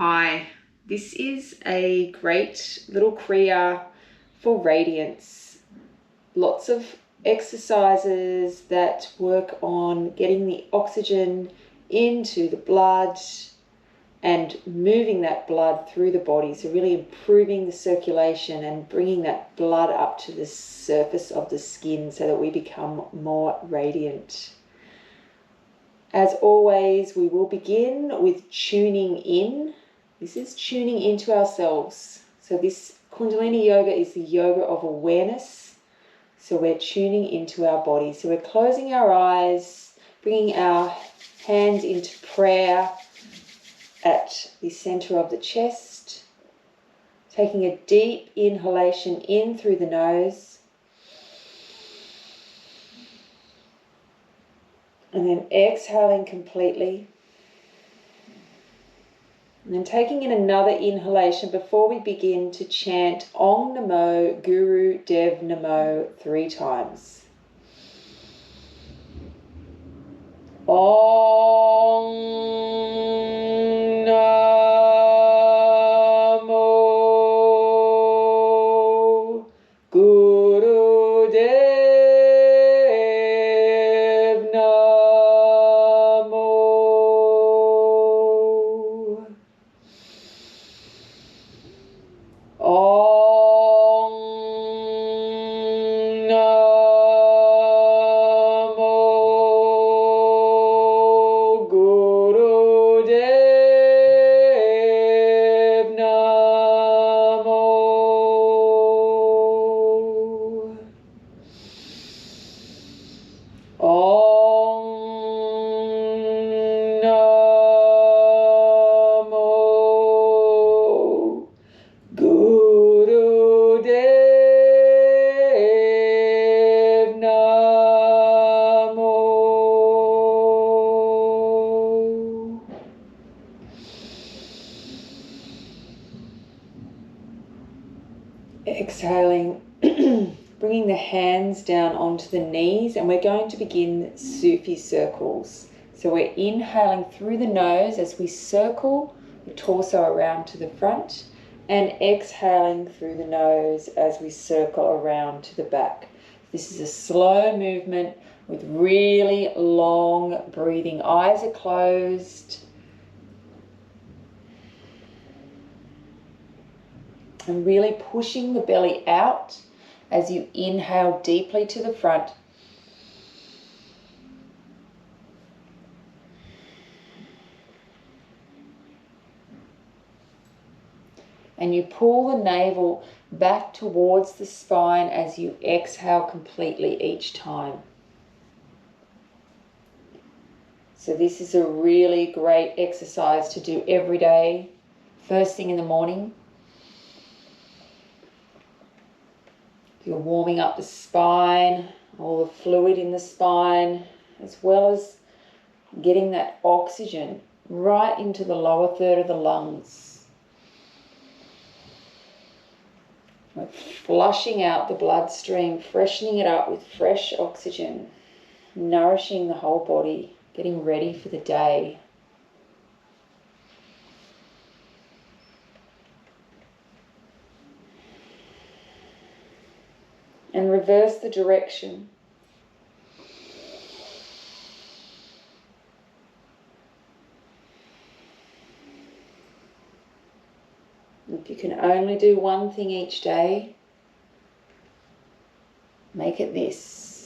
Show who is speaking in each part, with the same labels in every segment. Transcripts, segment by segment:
Speaker 1: Hi, this is a great little Kriya for Radiance. Lots of exercises that work on getting the oxygen into the blood and moving that blood through the body. So really improving the circulation and bringing that blood up to the surface of the skin so that we become more radiant. As always, we will begin with tuning in. This is tuning into ourselves. So this Kundalini yoga is the yoga of awareness. So we're tuning into our body. So we're closing our eyes, bringing our hands into prayer at the center of the chest. Taking a deep inhalation in through the nose. And then exhaling completely. And then taking in another inhalation before we begin to chant Om Namo Guru Dev Namo 3 times. Om Namo Guru Dev Namo. Om Namo Guru Dev Namo. Om Namo Guru Dev Namo. Exhaling, bringing the hands down onto the knees, and we're going to begin Sufi circles. So we're inhaling through the nose as we circle the torso around to the front, and exhaling through the nose as we circle around to the back. This is a slow movement with really long breathing. Eyes are closed. And really pushing the belly out as you inhale deeply to the front. And you pull the navel back towards the spine as you exhale completely each time. So this is a really great exercise to do every day, first thing in the morning. You're warming up the spine, all the fluid in the spine, as well as getting that oxygen right into the lower third of the lungs. We're flushing out the bloodstream, freshening it up with fresh oxygen, nourishing the whole body, getting ready for the day. And reverse the direction. If you can only do one thing each day, make it this.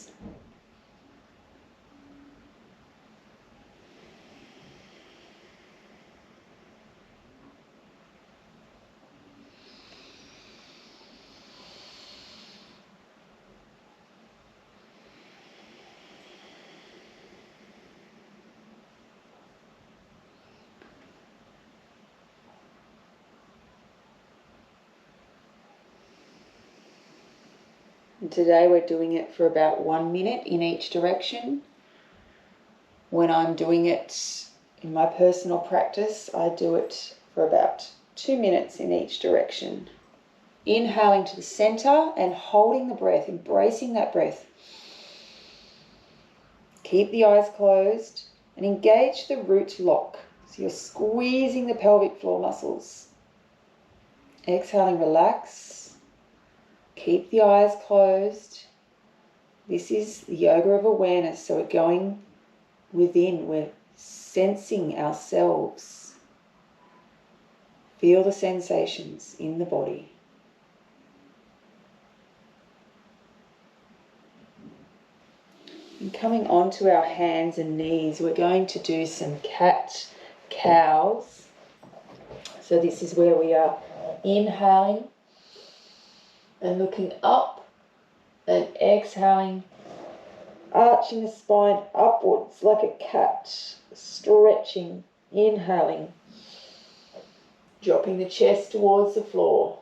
Speaker 1: And today we're doing it for about 1 minute in each direction. When I'm doing it in my personal practice, I do it for about 2 minutes in each direction. Inhaling to the center and holding the breath, embracing that breath. Keep the eyes closed and engage the root lock. So you're squeezing the pelvic floor muscles. Exhaling, relax. Keep the eyes closed. This is the yoga of awareness. So we're going within. We're sensing ourselves. Feel the sensations in the body. And coming onto our hands and knees, we're going to do some cat cows. So this is where we are inhaling and looking up, and exhaling, arching the spine upwards like a cat, stretching, inhaling, dropping the chest towards the floor,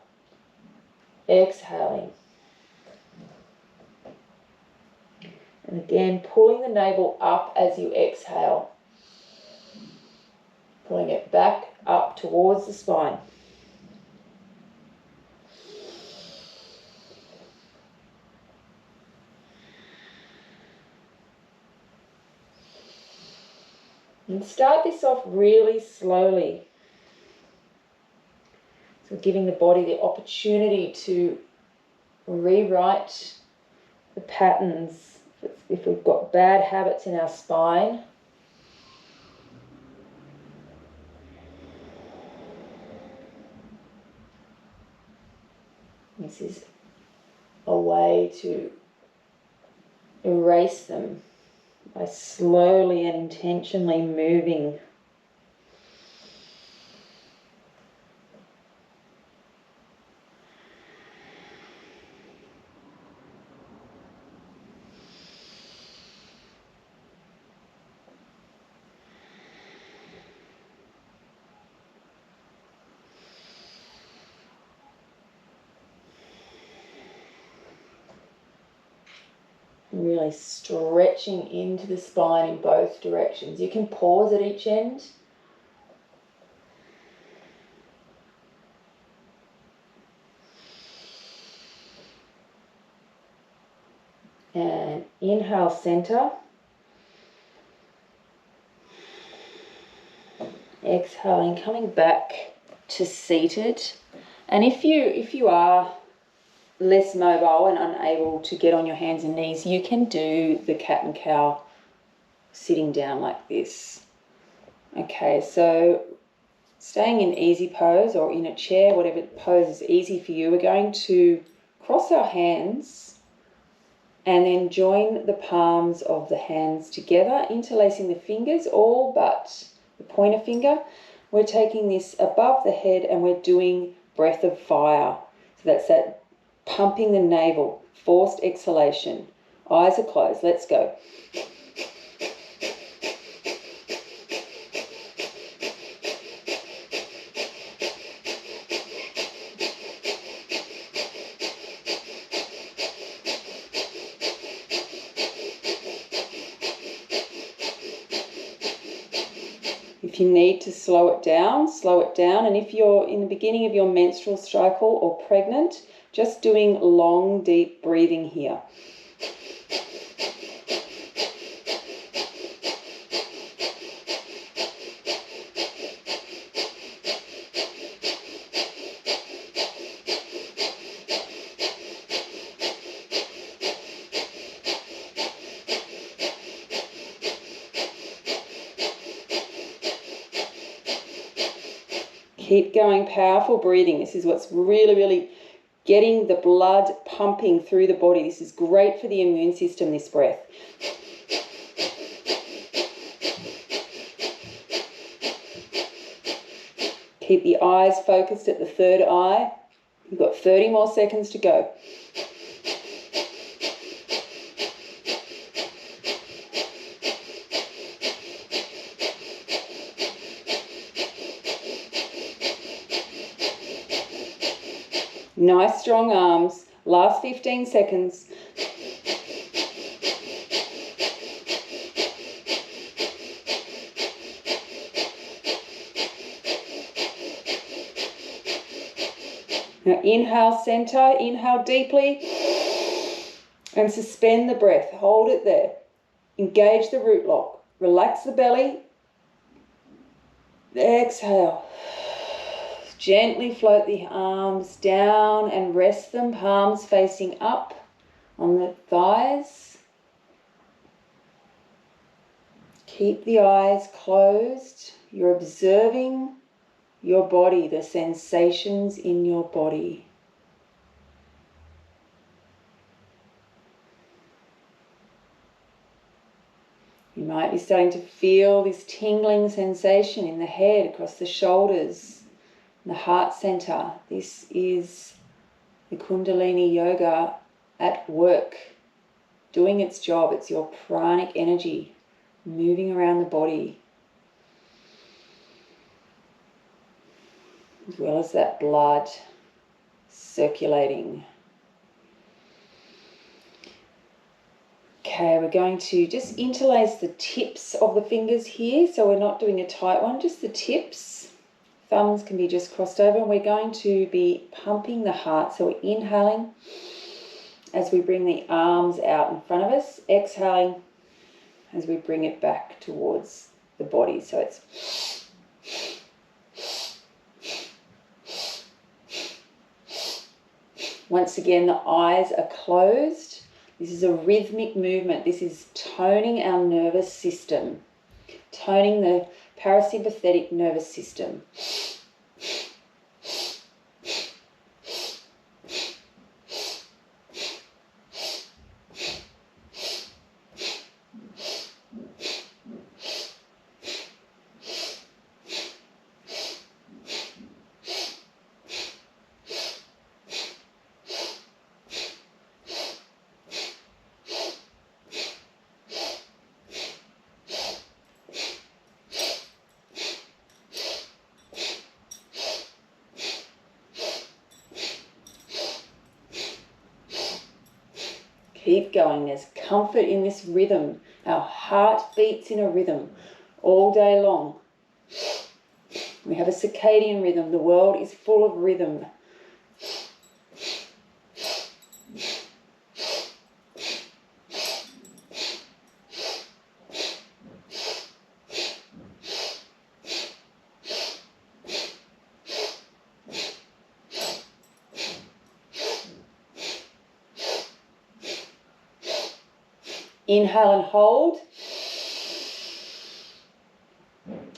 Speaker 1: exhaling. And again, pulling the navel up as you exhale, pulling it back up towards the spine. And start this off really slowly. So giving the body the opportunity to rewrite the patterns. If we've got bad habits in our spine, this is a way to erase them by slowly and intentionally moving. Really stretching into the spine in both directions. You can pause at each end. And inhale, center. Exhaling, coming back to seated. And if you are less mobile and unable to get on your hands and knees, you can do the cat and cow sitting down like this. Okay, so staying in easy pose or in a chair, whatever pose is easy for you, we're going to cross our hands and then join the palms of the hands together, interlacing the fingers, all but the pointer finger. We're taking this above the head and we're doing breath of fire. So that's that pumping the navel, forced exhalation. Eyes are closed. Let's go. If you need to slow it down, slow it down. And if you're in the beginning of your menstrual cycle or pregnant, just doing long, deep breathing here. Keep going, powerful breathing. This is what's really, really getting the blood pumping through the body. This is great for the immune system, this breath. Keep the eyes focused at the third eye. You've got 30 more seconds to go. Nice strong arms. Last 15 seconds. Now inhale, center, inhale deeply and suspend the breath. Hold it there. Engage the root lock. Relax the belly. Exhale. Gently float the arms down and rest them, palms facing up on the thighs. Keep the eyes closed. You're observing your body, the sensations in your body. You might be starting to feel this tingling sensation in the head, across the shoulders, in the heart center. This is the Kundalini yoga at work, doing its job. It's your pranic energy moving around the body, as well as that blood circulating. Okay, we're going to just interlace the tips of the fingers here, so we're not doing a tight one, just the tips. Thumbs can be just crossed over, and we're going to be pumping the heart. So we're inhaling as we bring the arms out in front of us, exhaling as we bring it back towards the body. So it's once again, the eyes are closed. This is a rhythmic movement. This is toning our nervous system, toning the parasympathetic nervous system. Keep going. There's comfort in this rhythm. Our heart beats in a rhythm all day long. We have a circadian rhythm. The world is full of rhythm. Inhale and hold.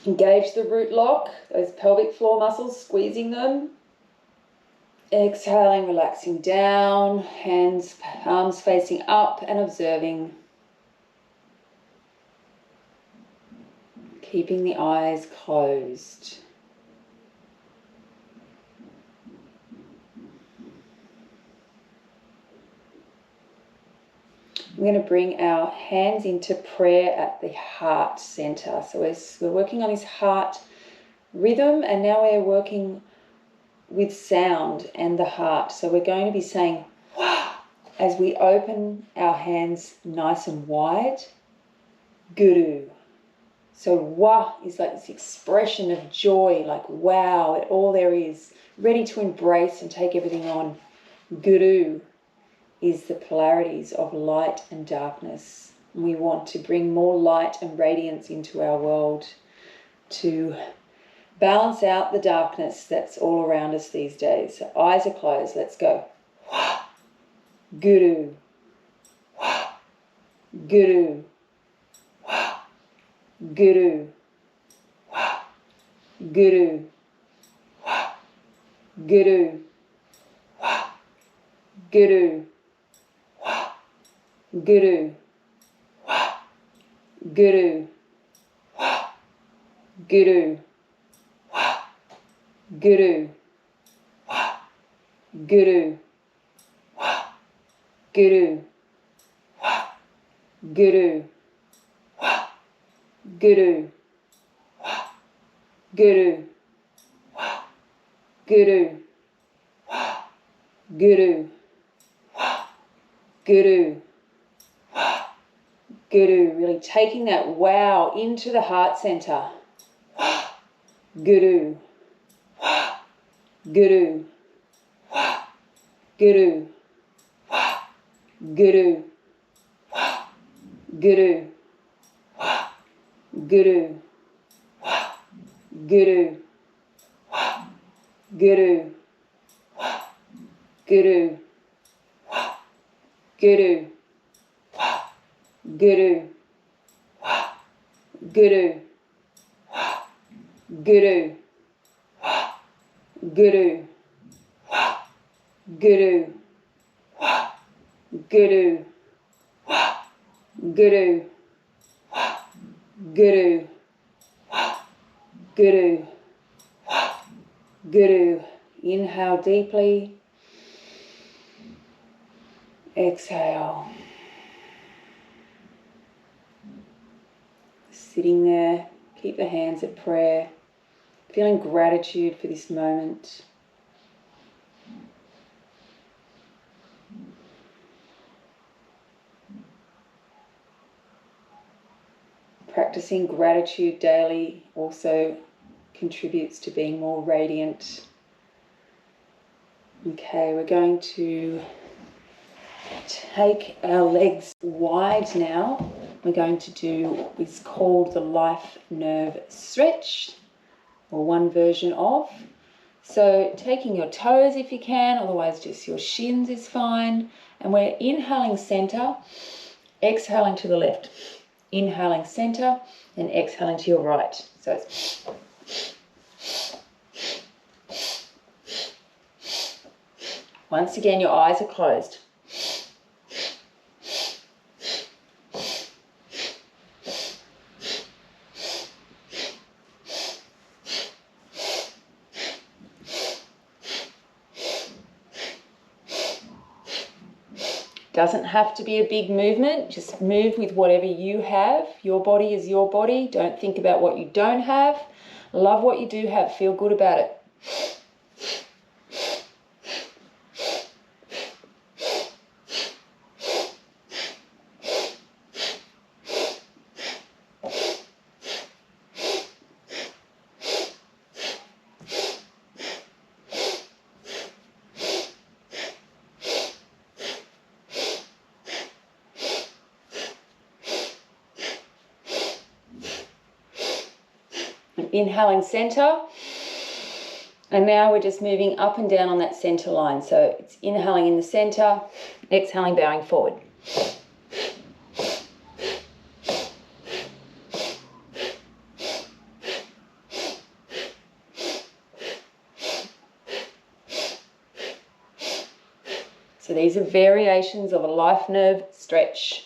Speaker 1: Engage the root lock, those pelvic floor muscles, squeezing them. Exhaling, relaxing down, hands, arms facing up and observing. Keeping the eyes closed. We're going to bring our hands into prayer at the heart center. So we're working on this heart rhythm, and now we're working with sound and the heart. So we're going to be saying wah as we open our hands nice and wide. Guru. So wah is like this expression of joy, like wow, at all there is, ready to embrace and take everything on. Guru is the polarities of light and darkness. We want to bring more light and radiance into our world to balance out the darkness that's all around us these days. So eyes are closed. Let's go. Wah. Guru. Wah. Guru. Wah. Guru. Wah. Guru. Wah. Guru. Wah. Guru. Guru, wah, guru, wah, guru, wah, guru, wah, guru, wah, guru, wah, guru, wah, guru, wah, guru, wah, guru, wah, guru, wah, guru. Guru, really taking that wow into the heart center. Wah. Guru. Wah. Guru. Wah. Guru. Wah. Guru. Wah. Guru. Wah. Guru. Wah. Guru, guru, guru, guru, guru, guru, guru, guru, guru, guru, guru, guru, guru, guru. Inhale deeply. Exhale. Sitting there, keep the hands at prayer, feeling gratitude for this moment. Practicing gratitude daily also contributes to being more radiant. Okay, we're going to take our legs wide now. We're going to do what's called the life nerve stretch, or one version of. So taking your toes if you can, otherwise just your shins is fine. And we're inhaling center, exhaling to the left. Inhaling center and exhaling to your right. So it's once again, your eyes are closed. Doesn't have to be a big movement, just move with whatever you have. Your body is your body. Don't think about what you don't have. Love what you do have, feel good about it. Inhaling center, and now we're just moving up and down on that center line. So it's inhaling in the center, exhaling, bowing forward. So these are variations of a life nerve stretch.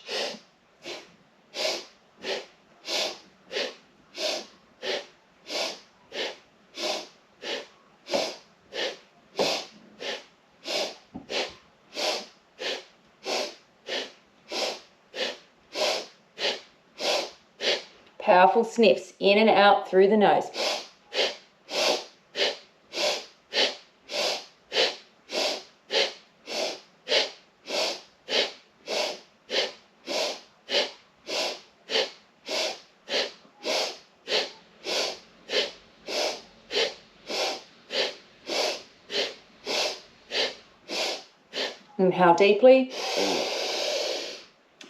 Speaker 1: Powerful sniffs in and out through the nose. Inhale deeply.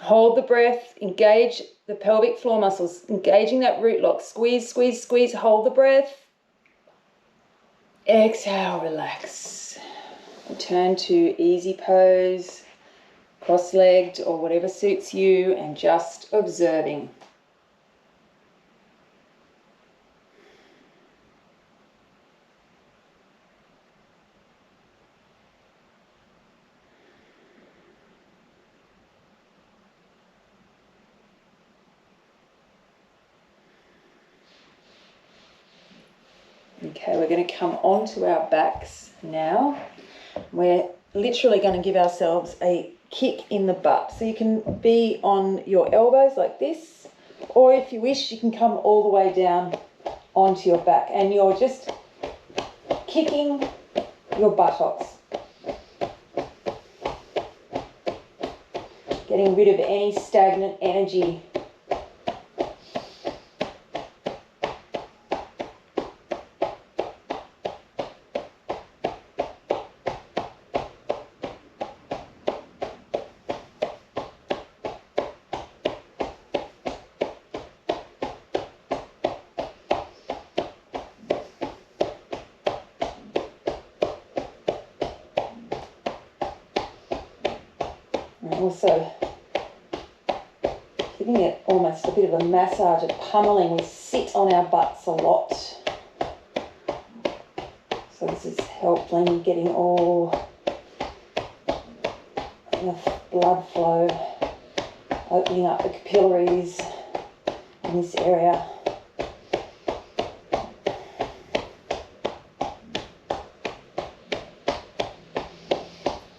Speaker 1: Hold the breath, engage the pelvic floor muscles, engaging that root lock. Squeeze, squeeze, squeeze, hold the breath. Exhale, relax. Return to easy pose, cross-legged or whatever suits you, and just observing. Okay, we're going to come onto our backs now. We're literally going to give ourselves a kick in the butt. So you can be on your elbows like this, or if you wish, you can come all the way down onto your back, and you're just kicking your buttocks. Getting rid of any stagnant energy. And also giving it almost a bit of a massage, a pummeling. We sit on our butts a lot. So this is helping getting all the blood flow, opening up the capillaries in this area.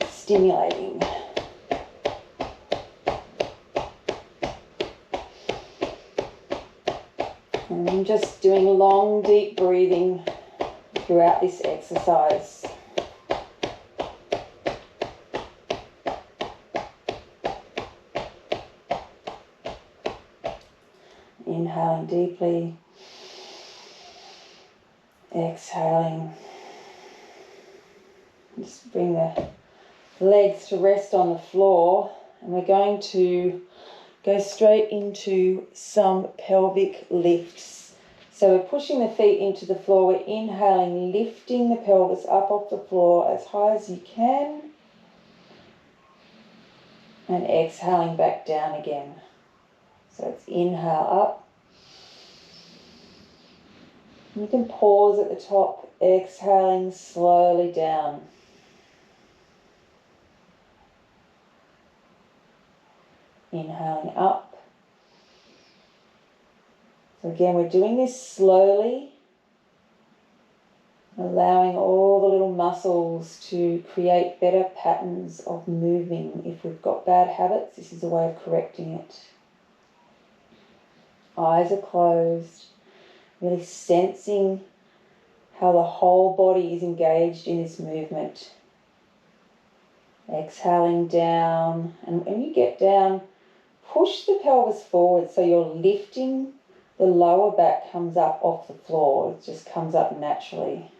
Speaker 1: Stimulating. And I'm just doing long, deep breathing throughout this exercise. Inhaling deeply, exhaling. Just bring the legs to rest on the floor, and we're going to go straight into some pelvic lifts. So we're pushing the feet into the floor, we're inhaling, lifting the pelvis up off the floor as high as you can, and exhaling back down again. So it's inhale up. You can pause at the top, exhaling slowly down. Inhaling up. So again, we're doing this slowly, allowing all the little muscles to create better patterns of moving. If we've got bad habits, this is a way of correcting it. Eyes are closed, really sensing how the whole body is engaged in this movement. Exhaling down, and when you get down, push the pelvis forward so you're lifting. The lower back comes up off the floor. It just comes up naturally.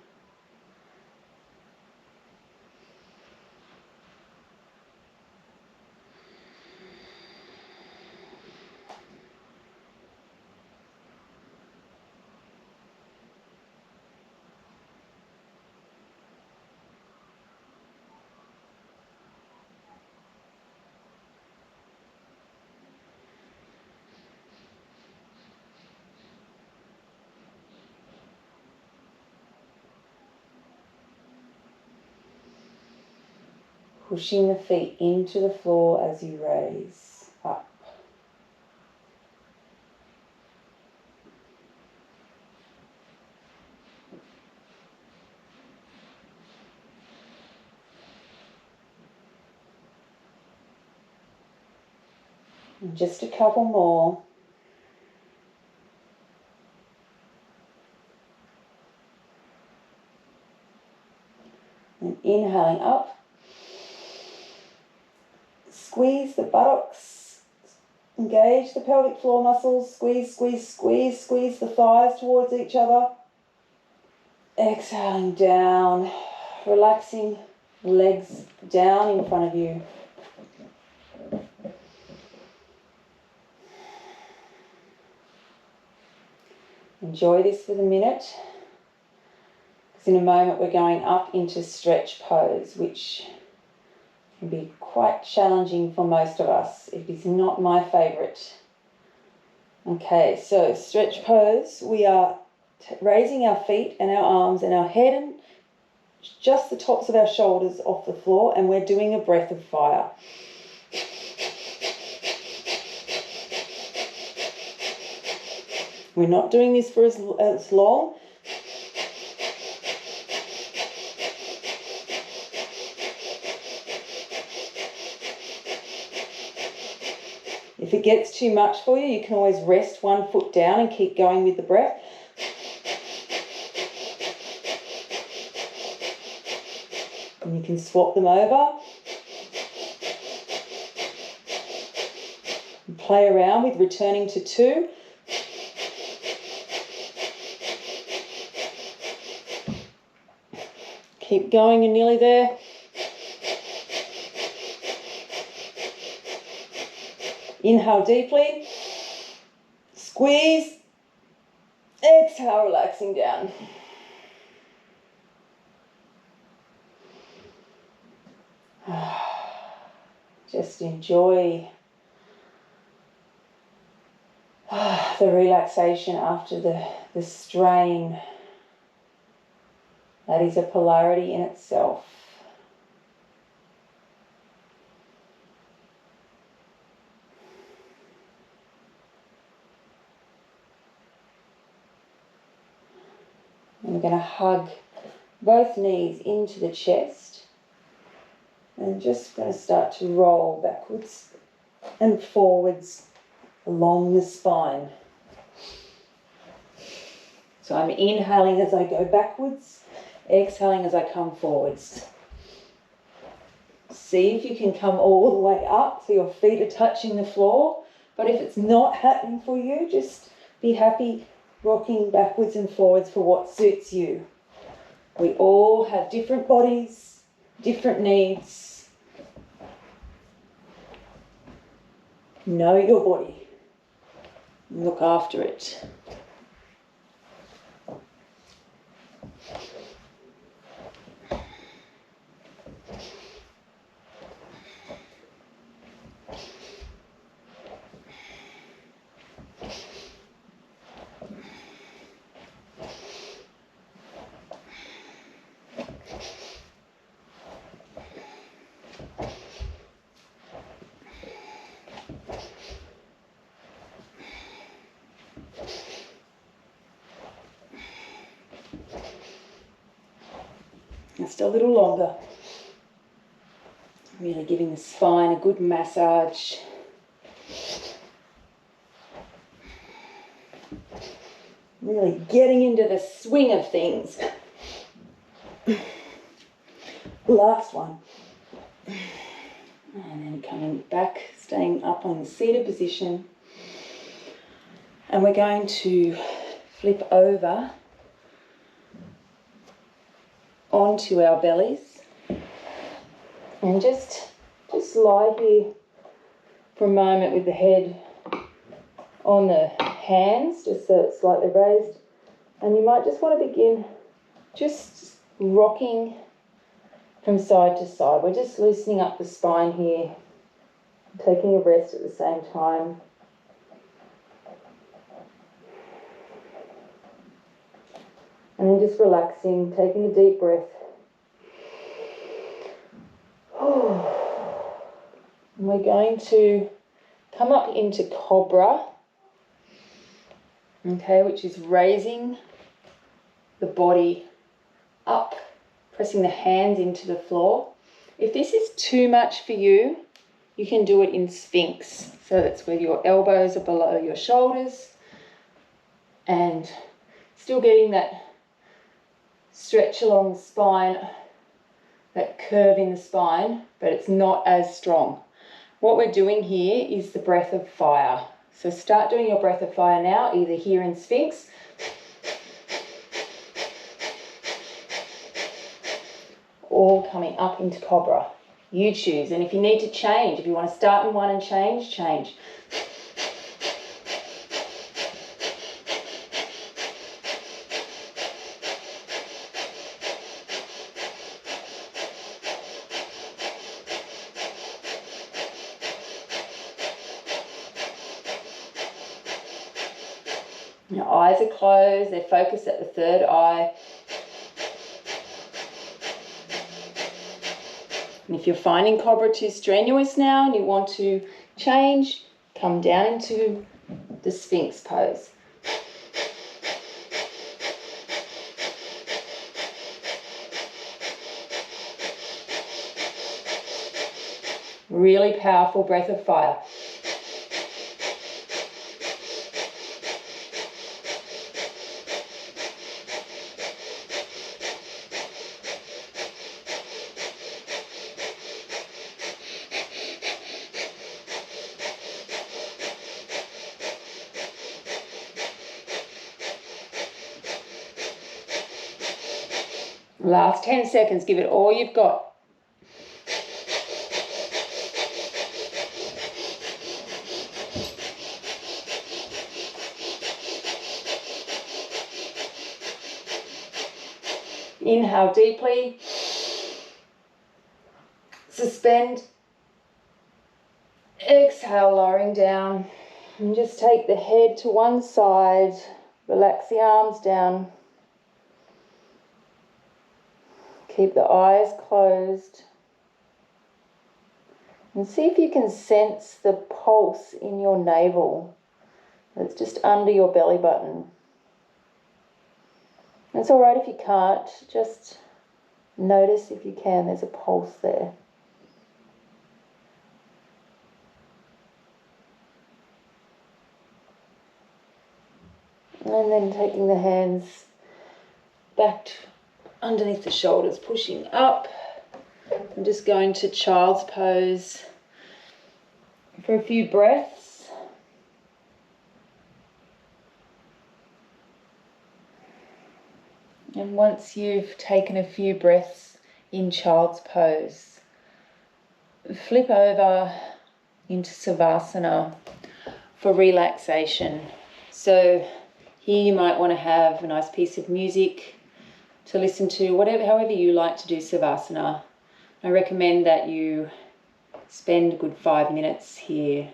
Speaker 1: Pushing the feet into the floor as you raise up. And just a couple more. And inhaling up. Squeeze the buttocks, engage the pelvic floor muscles, squeeze, squeeze, squeeze, squeeze the thighs towards each other. Exhaling down, relaxing legs down in front of you. Enjoy this for the minute, because in a moment we're going up into stretch pose, which can be quite challenging for most of us. It is not my favourite. Okay, so stretch pose, we are raising our feet and our arms and our head and just the tops of our shoulders off the floor, and we're doing a breath of fire. We're not doing this for as long. If it gets too much for you, you can always rest one foot down and keep going with the breath. And you can swap them over. And play around with returning to 2. Keep going, you're nearly there. Inhale deeply, squeeze, exhale, relaxing down. Just enjoy the relaxation after the strain. That is a polarity in itself. And we're going to hug both knees into the chest and just going to start to roll backwards and forwards along the spine. So I'm inhaling as I go backwards, exhaling as I come forwards. See if you can come all the way up so your feet are touching the floor. But if it's not happening for you, just be happy rocking backwards and forwards for what suits you. We all have different bodies, different needs. Know your body. Look after it. Just a little longer. Really giving the spine a good massage. Really getting into the swing of things. Last one. And then coming back, staying up on the seated position. And we're going to flip over onto our bellies and just lie here for a moment with the head on the hands, just so it's slightly raised. And you might just want to begin just rocking from side to side. We're just loosening up the spine here, taking a rest at the same time. And then just relaxing, taking a deep breath. And we're going to come up into Cobra, okay, which is raising the body up, pressing the hands into the floor. If this is too much for you, you can do it in Sphinx. So that's where your elbows are below your shoulders and still getting that stretch along the spine, that curve in the spine, but it's not as strong. What we're doing here is the breath of fire. So start doing your breath of fire now, either here in Sphinx or coming up into Cobra. You choose. And if you need to change, if you want to start in one and change, change. Your eyes are closed, they're focused at the third eye. And if you're finding Cobra too strenuous now and you want to change, come down into the Sphinx pose. Really powerful breath of fire. Last 10 seconds, give it all you've got. Inhale deeply. Suspend exhale, lowering down. And just take the head to one side, relax the arms down. Keep the eyes closed. And see if you can sense the pulse in your navel. It's just under your belly button. It's all right if you can't, just notice if you can, there's a pulse there. And then taking the hands back underneath the shoulders, pushing up. I'm just going to child's pose for a few breaths. And once you've taken a few breaths in child's pose, flip over into Savasana for relaxation. So here you might want to have a nice piece of music to listen to, however you like to do Savasana. I recommend that you spend a good 5 minutes here.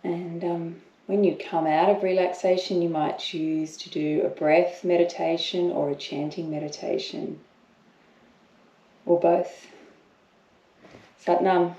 Speaker 1: And when you come out of relaxation, you might choose to do a breath meditation or a chanting meditation, or both. Sat Nam.